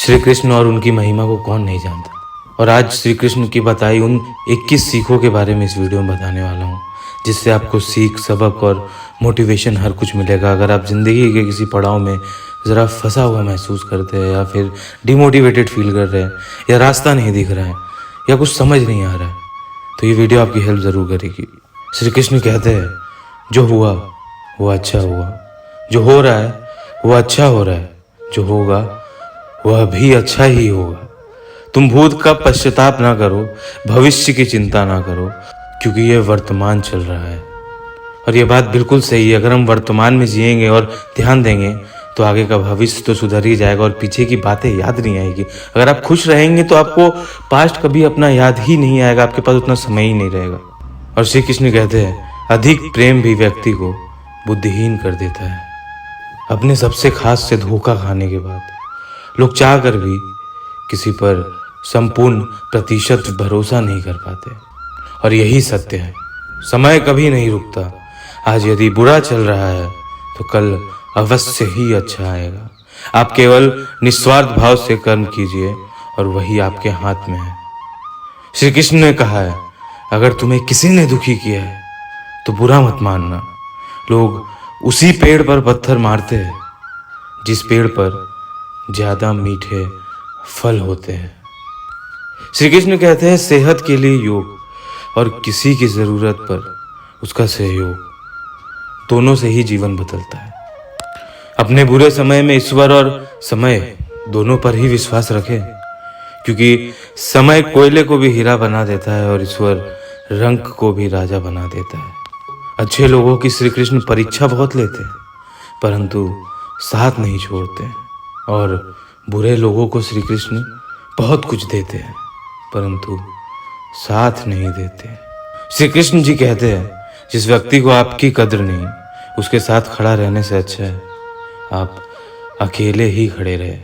श्री कृष्ण और उनकी महिमा को कौन नहीं जानता। और आज श्री कृष्ण की बताई उन 21 सीखों के बारे में इस वीडियो में बताने वाला हूँ, जिससे आपको सीख, सबक और मोटिवेशन हर कुछ मिलेगा। अगर आप ज़िंदगी के किसी पड़ाव में ज़रा फंसा हुआ महसूस करते हैं, या फिर डिमोटिवेटेड फील कर रहे हैं, या रास्ता नहीं दिख रहा है, या कुछ समझ नहीं आ रहा है, तो ये वीडियो आपकी हेल्प ज़रूर करेगी। श्री कृष्ण कहते हैं, जो हुआ वो अच्छा हुआ, जो हो रहा है वो अच्छा हो रहा है, जो होगा वह भी अच्छा ही होगा। तुम भूत का पश्चाताप ना करो, भविष्य की चिंता ना करो, क्योंकि यह वर्तमान चल रहा है। और यह बात बिल्कुल सही है। अगर हम वर्तमान में जिएंगे और ध्यान देंगे तो आगे का भविष्य तो सुधर ही जाएगा और पीछे की बातें याद नहीं आएगी। अगर आप खुश रहेंगे तो आपको पास्ट कभी अपना याद ही नहीं आएगा, आपके पास उतना समय ही नहीं रहेगा। और श्री कृष्ण कहते हैं, अधिक प्रेम भी व्यक्ति को बुद्धिहीन कर देता है। अपने सबसे खास से धोखा खाने के बाद लोग चाह कर भी किसी पर संपूर्ण प्रतिशत भरोसा नहीं कर पाते। और यही सत्य है, समय कभी नहीं रुकता। आज यदि बुरा चल रहा है तो कल अवश्य ही अच्छा आएगा। आप केवल निस्वार्थ भाव से कर्म कीजिए और वही आपके हाथ में है। श्री कृष्ण ने कहा है, अगर तुम्हें किसी ने दुखी किया है तो बुरा मत मानना। लोग उसी पेड़ पर पत्थर मारते हैं जिस पेड़ पर ज्यादा मीठे फल होते हैं। श्री कृष्ण कहते हैं, सेहत के लिए योग और किसी की जरूरत पर उसका सहयोग, दोनों से ही जीवन बदलता है। अपने बुरे समय में ईश्वर और समय दोनों पर ही विश्वास रखें, क्योंकि समय कोयले को भी हीरा बना देता है और ईश्वर रंक को भी राजा बना देता है। अच्छे लोगों की श्री कृष्ण परीक्षा बहुत लेते हैं, परंतु साथ नहीं छोड़ते। और बुरे लोगों को श्री कृष्ण बहुत कुछ देते हैं, परंतु साथ नहीं देते। श्री कृष्ण जी कहते हैं, जिस व्यक्ति को आपकी कद्र नहीं, उसके साथ खड़ा रहने से अच्छा है आप अकेले ही खड़े रहे।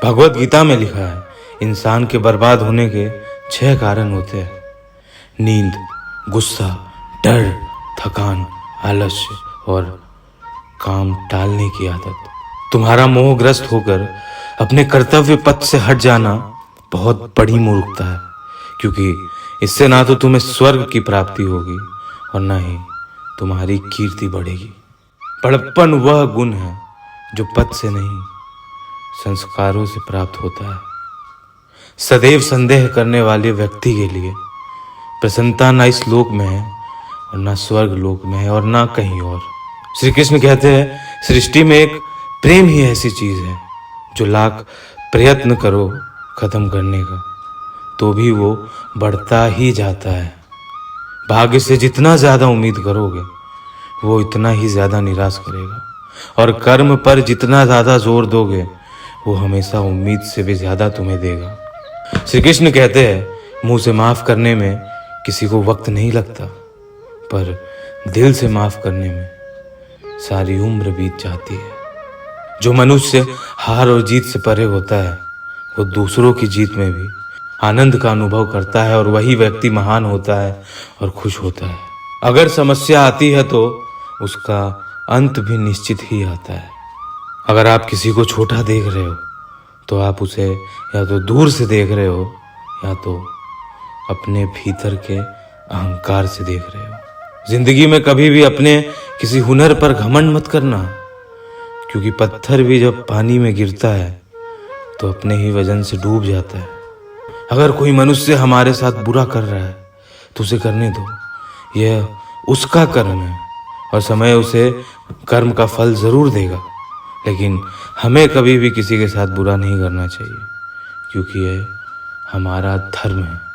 भगवत गीता में लिखा है, इंसान के बर्बाद होने के 6 कारण होते हैं: नींद, गुस्सा, डर, थकान, आलस्य और काम टालने की आदत। तुम्हारा मोहग्रस्त होकर अपने कर्तव्य पथ से हट जाना बहुत बड़ी मूर्खता है, क्योंकि इससे ना तो तुम्हें स्वर्ग की प्राप्ति होगी और ना ही तुम्हारी कीर्ति बढ़ेगी। बड़प्पन वह गुण है जो पद से नहीं, संस्कारों से प्राप्त होता है। सदैव संदेह करने वाले व्यक्ति के लिए प्रसन्नता ना इस लोक में है और ना स्वर्ग लोक में है और ना कहीं और। श्री कृष्ण कहते हैं, सृष्टि में एक प्रेम ही ऐसी चीज है जो लाख प्रयत्न करो खत्म करने का तो भी वो बढ़ता ही जाता है। भाग्य से जितना ज्यादा उम्मीद करोगे वो इतना ही ज्यादा निराश करेगा, और कर्म पर जितना ज्यादा जोर दोगे वो हमेशा उम्मीद से भी ज्यादा तुम्हें देगा। श्री कृष्ण कहते हैं, मुंह से माफ करने में किसी को वक्त नहीं लगता, पर दिल से माफ करने में सारी उम्र बीत जाती है। जो मनुष्य हार और जीत से परे होता है वो दूसरों की जीत में भी आनंद का अनुभव करता है, और वही व्यक्ति महान होता है और खुश होता है। अगर समस्या आती है तो उसका अंत भी निश्चित ही आता है। अगर आप किसी को छोटा देख रहे हो तो आप उसे या तो दूर से देख रहे हो या तो अपने भीतर के अहंकार से देख रहे हो। जिंदगी में कभी भी अपने किसी हुनर पर घमंड मत करना, क्योंकि पत्थर भी जब पानी में गिरता है तो अपने ही वजन से डूब जाता है। अगर कोई मनुष्य हमारे साथ बुरा कर रहा है तो उसे करने दो, यह उसका कर्म है और समय उसे कर्म का फल जरूर देगा। लेकिन हमें कभी भी किसी के साथ बुरा नहीं करना चाहिए, क्योंकि यह हमारा धर्म है।